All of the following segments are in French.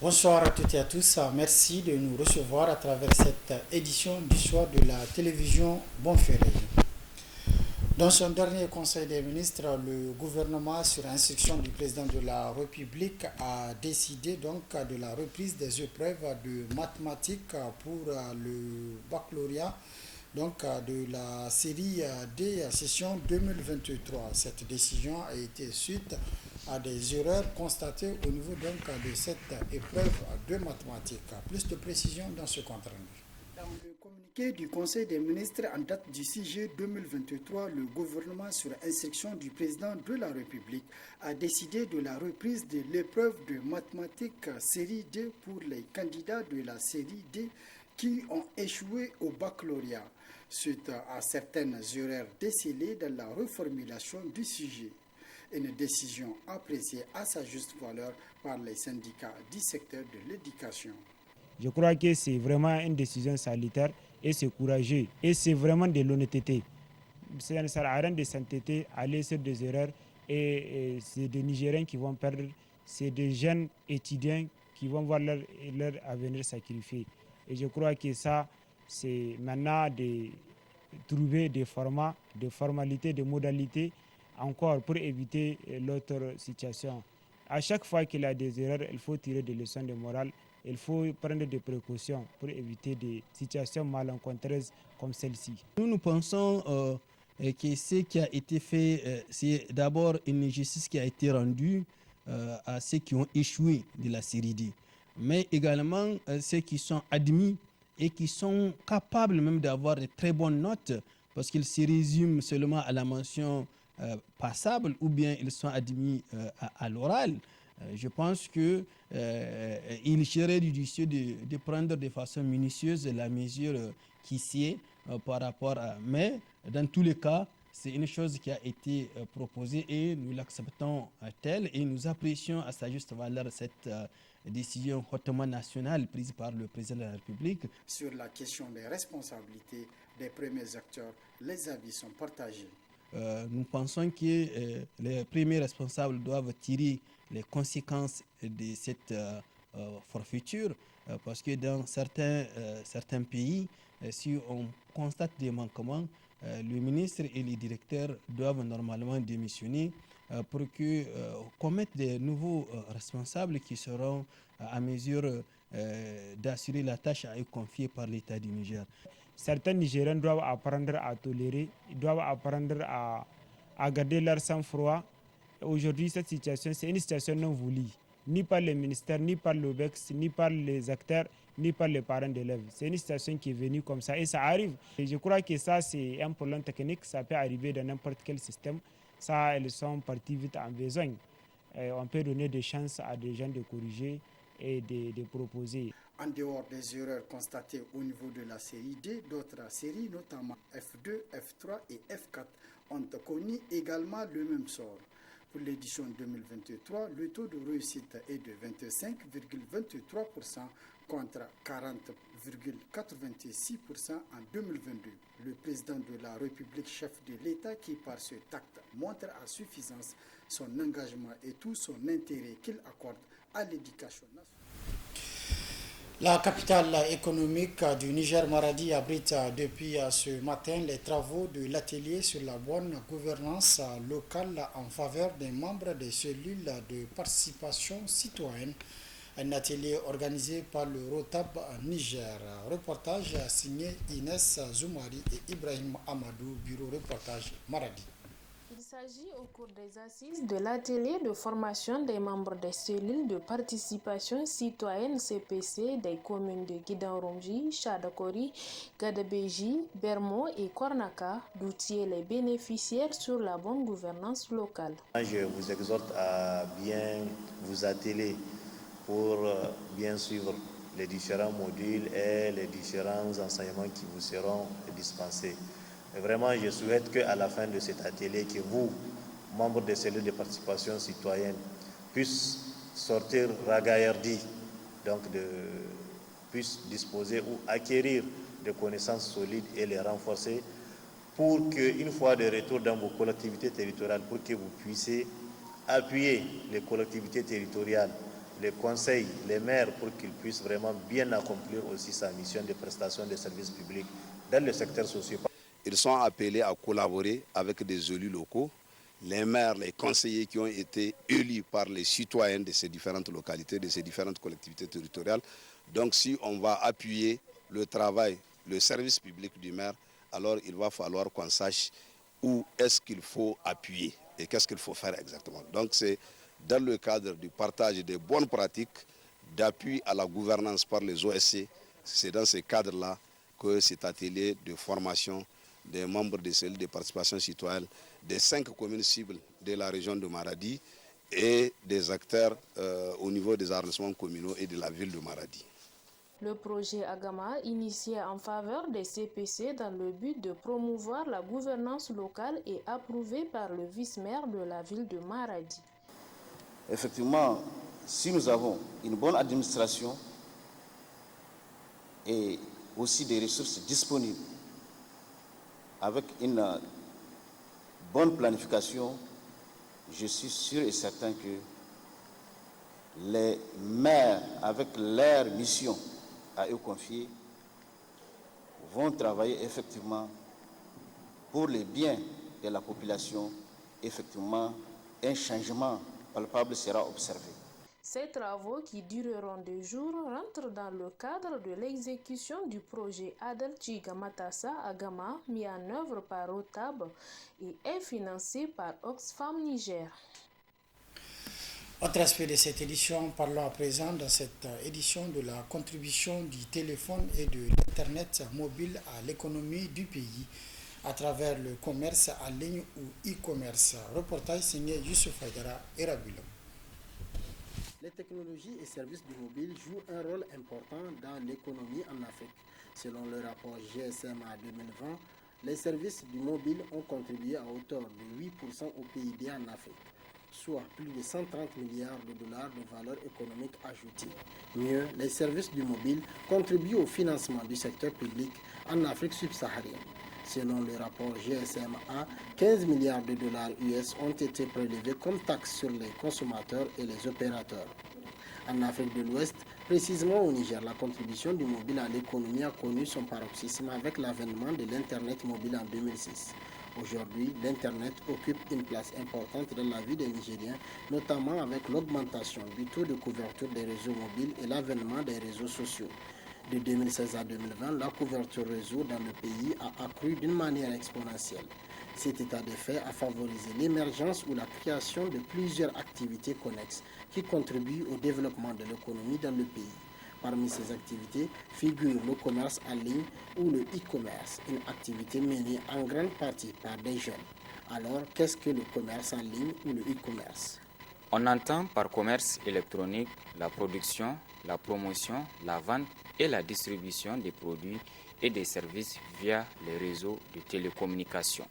Bonsoir à toutes et à tous. Merci de nous recevoir à travers cette édition du soir de la télévision Bonferré. Dans son dernier conseil des ministres, le gouvernement, sur instruction du président de la République, a décidé donc de la reprise des épreuves de mathématiques pour le baccalauréat de la série D session 2023. Cette décision a été suite à des erreurs constatées au niveau de cette épreuve de mathématiques. Plus de précisions dans ce compte rendu. Dans le communiqué du Conseil des ministres en date du 6 juillet 2023, le gouvernement, sur instruction du président de la République, a décidé de la reprise de l'épreuve de mathématiques série D pour les candidats de la série D qui ont échoué au baccalauréat, suite à certaines erreurs décelées dans la reformulation du sujet. Une décision appréciée à sa juste valeur par les syndicats du secteur de l'éducation. Je crois que c'est vraiment une décision salutaire et c'est courageux et c'est vraiment de l'honnêteté. Ça ne sert à rien de s'entêter, aller sur des erreurs et c'est des Nigériens qui vont perdre, c'est des jeunes étudiants qui vont voir leur avenir sacrifié. Et je crois que ça, c'est maintenant de trouver des formats, des formalités, des modalités encore pour éviter l'autre situation. À chaque fois qu'il y a des erreurs, il faut tirer des leçons de morale. Il faut prendre des précautions pour éviter des situations malencontreuses comme celle-ci. Nous pensons que ce qui a été fait, c'est d'abord une justice qui a été rendue à ceux qui ont échoué de la série D, mais également ceux qui sont admis et qui sont capables même d'avoir de très bonnes notes parce qu'ils se résument seulement à la mention passable ou bien ils sont admis à l'oral. Je pense qu'il serait judicieux de prendre de façon minutieuse la mesure qui sied par rapport à... Mais dans tous les cas, c'est une chose qui a été proposée et nous l'acceptons telle et nous apprécions à sa juste valeur cette décision hautement nationale prise par le président de la République. Sur la question des responsabilités des premiers acteurs, les avis sont partagés. Nous pensons que les premiers responsables doivent tirer les conséquences de cette forfaiture parce que dans certains pays, si on constate des manquements, le ministre et les directeurs doivent normalement démissionner pour commettre des nouveaux responsables qui seront à mesure d'assurer la tâche à eux confiée par l'État du Niger. Certains Nigériens doivent apprendre à tolérer, ils doivent apprendre à garder leur sang-froid. Aujourd'hui, cette situation, c'est une situation non voulue, ni par les ministères, ni par l'OBEX, ni par les acteurs, ni par les parents d'élèves. C'est une situation qui est venue comme ça et ça arrive. Et je crois que ça, c'est un problème technique, ça peut arriver dans n'importe quel système. Ça, elles sont parties vite en besoin. On peut donner des chances à des gens de corriger et de proposer. En dehors des erreurs constatées au niveau de la série D, d'autres séries, notamment F2, F3 et F4, ont connu également le même sort. Pour l'édition 2023, le taux de réussite est de 25,23% contre 40,86% en 2022. Le président de la République, chef de l'État, qui par ce acte montre à suffisance son engagement et tout son intérêt qu'il accorde à l'éducation nationale. La capitale économique du Niger, Maradi, abrite depuis ce matin les travaux de l'atelier sur la bonne gouvernance locale en faveur des membres des cellules de participation citoyenne. Un atelier organisé par le Rotab Niger. Reportage signé Inès Zoumari et Ibrahim Amadou, bureau reportage Maradi. Il s'agit au cours des assises de l'atelier de formation des membres des cellules de participation citoyenne CPC des communes de Guidanromji, Chadakori, Gadabéji, Bermo et Kornaka d'outiller les bénéficiaires sur la bonne gouvernance locale. Je vous exhorte à bien vous atteler pour bien suivre les différents modules et les différents enseignements qui vous seront dispensés. Et vraiment, je souhaite qu'à la fin de cet atelier, que vous, membres des cellules de participation citoyenne, puissent sortir ragaillardis, donc puissent disposer ou acquérir des connaissances solides et les renforcer pour qu'une fois de retour dans vos collectivités territoriales, pour que vous puissiez appuyer les collectivités territoriales, les conseils, les maires, pour qu'ils puissent vraiment bien accomplir aussi sa mission de prestation de services publics dans le secteur social. Ils sont appelés à collaborer avec des élus locaux, les maires, les conseillers qui ont été élus par les citoyens de ces différentes localités, de ces différentes collectivités territoriales. Donc si on va appuyer le travail, le service public du maire, alors il va falloir qu'on sache où est-ce qu'il faut appuyer et qu'est-ce qu'il faut faire exactement. Donc c'est dans le cadre du partage des bonnes pratiques, d'appui à la gouvernance par les OSC, c'est dans ce cadre-là que cet atelier de formation des membres des cellules de participation citoyenne des 5 communes cibles de la région de Maradi et des acteurs au niveau des arrondissements communaux et de la ville de Maradi. Le projet Agama, initié en faveur des CPC dans le but de promouvoir la gouvernance locale, est approuvé par le vice-maire de la ville de Maradi. Effectivement, si nous avons une bonne administration et aussi des ressources disponibles, avec une bonne planification, je suis sûr et certain que les maires, avec leur mission à eux confier, vont travailler effectivement pour le bien de la population. Effectivement, un changement palpable sera observé. Ces travaux, qui dureront 2 jours, rentrent dans le cadre de l'exécution du projet Adalchi Gamatasa Agama, mis en œuvre par Rotab et est financé par Oxfam Niger. Autre aspect de cette édition, parlons à présent dans cette édition de la contribution du téléphone et de l'Internet mobile à l'économie du pays à travers le commerce en ligne ou e-commerce. Reportage signé Youssouf Haïdara et Rabilam. Les technologies et services du mobile jouent un rôle important dans l'économie en Afrique. Selon le rapport GSMA 2020, les services du mobile ont contribué à hauteur de 8% au PIB en Afrique, soit plus de 130 milliards de dollars de valeur économique ajoutée. Mieux, les services du mobile contribuent au financement du secteur public en Afrique subsaharienne. Selon le rapport GSMA, 15 milliards de dollars US ont été prélevés comme taxes sur les consommateurs et les opérateurs. En Afrique de l'Ouest, précisément au Niger, la contribution du mobile à l'économie a connu son paroxysme avec l'avènement de l'Internet mobile en 2006. Aujourd'hui, l'Internet occupe une place importante dans la vie des Nigériens, notamment avec l'augmentation du taux de couverture des réseaux mobiles et l'avènement des réseaux sociaux. De 2016 à 2020, la couverture réseau dans le pays a accru d'une manière exponentielle. Cet état de fait a favorisé l'émergence ou la création de plusieurs activités connexes qui contribuent au développement de l'économie dans le pays. Parmi ces activités figure le commerce en ligne ou le e-commerce, une activité menée en grande partie par des jeunes. Alors, qu'est-ce que le commerce en ligne ou le e-commerce ? On entend par commerce électronique la production, la promotion, la vente et la distribution des produits et des services via les réseaux de télécommunications.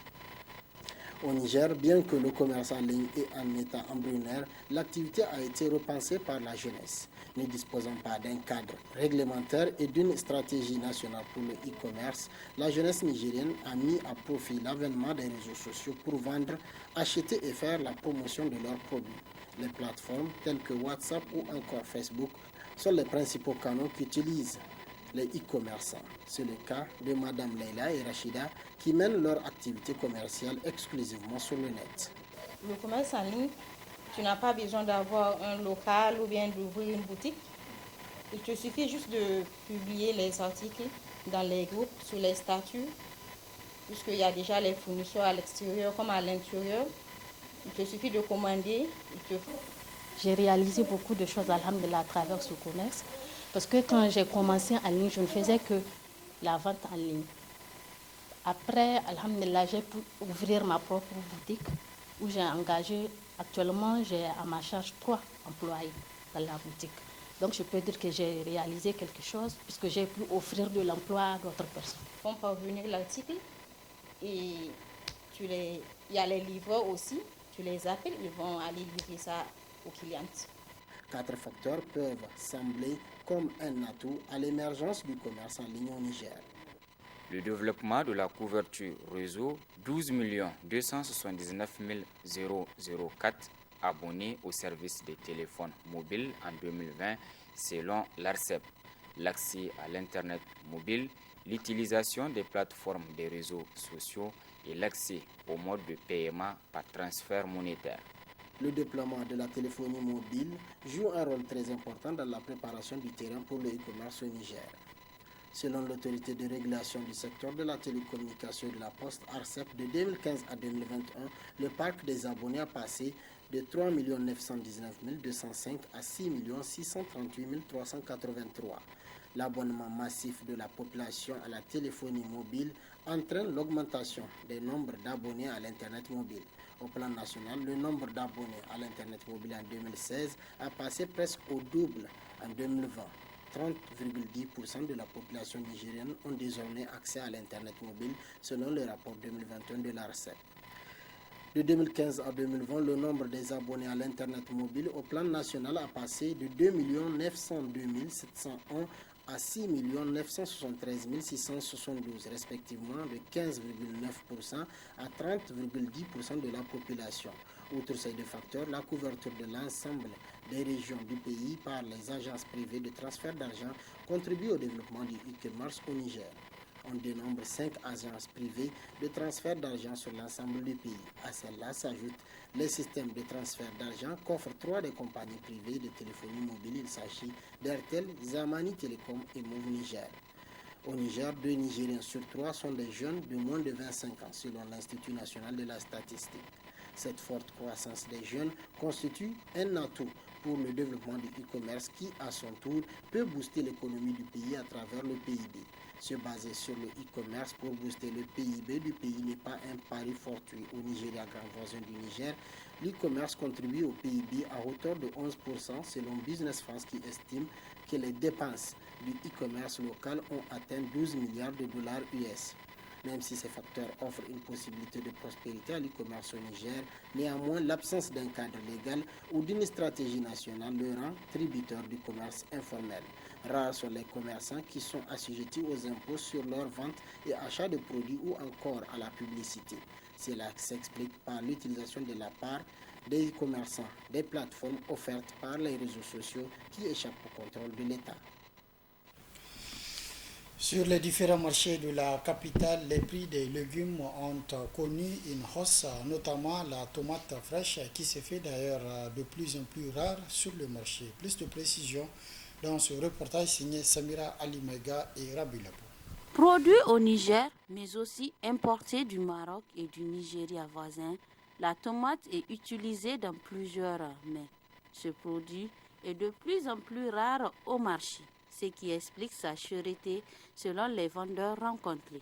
Au Niger, bien que le commerce en ligne est en état embryonnaire, l'activité a été repensée par la jeunesse. Ne disposant pas d'un cadre réglementaire et d'une stratégie nationale pour le e-commerce, la jeunesse nigérienne a mis à profit l'avènement des réseaux sociaux pour vendre, acheter et faire la promotion de leurs produits. Les plateformes telles que WhatsApp ou encore Facebook sont les principaux canaux qu'utilisent les e-commerçants. C'est le cas de Mme Leila et Rachida qui mènent leur activité commerciale exclusivement sur le net. Le commerce en ligne, tu n'as pas besoin d'avoir un local ou bien d'ouvrir une boutique. Il te suffit juste de publier les articles dans les groupes, sur les statuts, puisqu'il y a déjà les fournisseurs à l'extérieur comme à l'intérieur. Il te suffit de commander. J'ai réalisé beaucoup de choses, alhamdoulilah, à travers ce commerce. Parce que quand j'ai commencé en ligne, je ne faisais que la vente en ligne. Après, alhamdoulilah, j'ai pu ouvrir ma propre boutique où j'ai engagé, actuellement, j'ai à ma charge 3 employés dans la boutique. Donc je peux dire que j'ai réalisé quelque chose puisque j'ai pu offrir de l'emploi à d'autres personnes. Ils font parvenir l'article et il y a les livreurs aussi. Tu les appelles, ils vont aller livrer ça aux clientes. 4 facteurs peuvent sembler comme un atout à l'émergence du commerce en ligne au Niger. Le développement de la couverture réseau 12 279 004 abonnés au service des téléphones mobiles en 2020 selon l'ARCEP. L'accès à l'Internet mobile, l'utilisation des plateformes des réseaux sociaux et l'accès au mode de paiement par transfert monétaire. Le déploiement de la téléphonie mobile joue un rôle très important dans la préparation du terrain pour le e-commerce au Niger. Selon l'autorité de régulation du secteur de la télécommunication et de la poste ARCEP, de 2015 à 2021, le parc des abonnés a passé de 3 919 205 à 6 638 383. L'abonnement massif de la population à la téléphonie mobile entraîne l'augmentation des nombres d'abonnés à l'Internet mobile. Au plan national, le nombre d'abonnés à l'Internet mobile en 2016 a passé presque au double en 2020. 30,10% de la population nigérienne ont désormais accès à l'Internet mobile selon le rapport 2021 de l'ARCEP. De 2015 à 2020, le nombre des abonnés à l'Internet mobile au plan national a passé de 2 902 701 à 6 973 672, respectivement de 15,9% à 30,10% de la population. Outre ces deux facteurs, la couverture de l'ensemble des régions du pays par les agences privées de transfert d'argent contribue au développement du e-commerce au Niger. On dénombre 5 agences privées de transfert d'argent sur l'ensemble du pays. À celles-là s'ajoutent les systèmes de transfert d'argent qu'offrent 3 des compagnies privées de téléphonie mobile. Il s'agit d'Airtel, Zamani Telecom et Move Niger. Au Niger, 2 Nigériens sur 3 sont des jeunes de moins de 25 ans, selon l'Institut national de la statistique. Cette forte croissance des jeunes constitue un atout pour le développement du e-commerce qui, à son tour, peut booster l'économie du pays à travers le PIB. Se baser sur le e-commerce pour booster le PIB du pays n'est pas un pari fortuit. Au Nigeria, grand voisin du Niger, l'e-commerce contribue au PIB à hauteur de 11% selon Business France qui estime que les dépenses du e-commerce local ont atteint 12 milliards de dollars US. Même si ces facteurs offrent une possibilité de prospérité à l'e-commerce au Niger, néanmoins l'absence d'un cadre légal ou d'une stratégie nationale le rend tributaire du commerce informel. Rares sont les commerçants qui sont assujettis aux impôts sur leurs ventes et achats de produits ou encore à la publicité. Cela s'explique par l'utilisation de la part des commerçants des plateformes offertes par les réseaux sociaux qui échappent au contrôle de l'État. Sur les différents marchés de la capitale, les prix des légumes ont connu une hausse, notamment la tomate fraîche qui se fait d'ailleurs de plus en plus rare sur le marché. Plus de précisions dans ce reportage signé Samira Alimega et Rabi Labo. Produit au Niger, mais aussi importé du Maroc et du Nigeria voisin, la tomate est utilisée dans plusieurs mets. Ce produit est de plus en plus rare au marché, ce qui explique sa cherté selon les vendeurs rencontrés.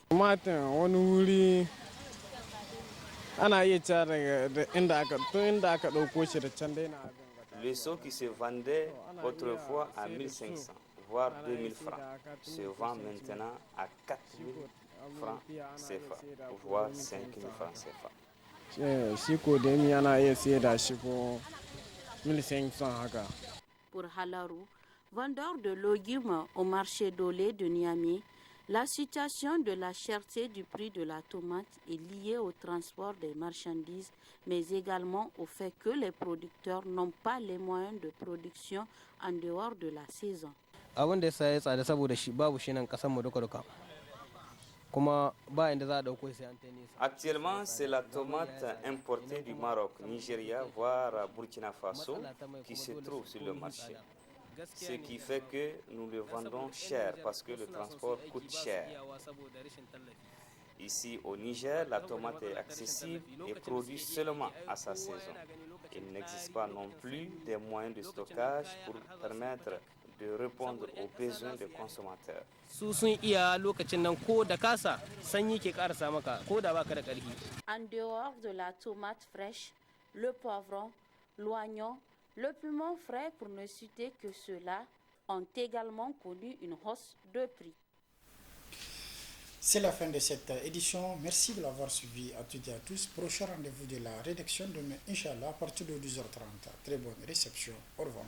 Le saut qui se vendait autrefois à 1500, voire 2000 francs, se vend maintenant à 4000 francs CFA, voire 5000 francs CFA. Pour Halarou, vendeur de légumes au marché d'Olé de Niamey, la situation de la cherté du prix de la tomate est liée au transport des marchandises, mais également au fait que les producteurs n'ont pas les moyens de production en dehors de la saison. Actuellement, c'est la tomate importée du Maroc, Nigeria, voire Burkina Faso qui se trouve sur le marché. Ce qui fait que nous le vendons cher parce que le transport coûte cher. Ici au Niger, la tomate est accessible et produite seulement à sa saison. Il n'existe pas non plus des moyens de stockage pour permettre de répondre aux besoins des consommateurs. En dehors de la tomate fraîche, le poivron, l'oignon, le piment frais, pour ne citer que ceux-là, ont également connu une hausse de prix. C'est la fin de cette édition. Merci de l'avoir suivi à toutes et à tous. Prochain rendez-vous de la rédaction demain, Inch'Allah, à partir de 12h30. Très bonne réception. Au revoir.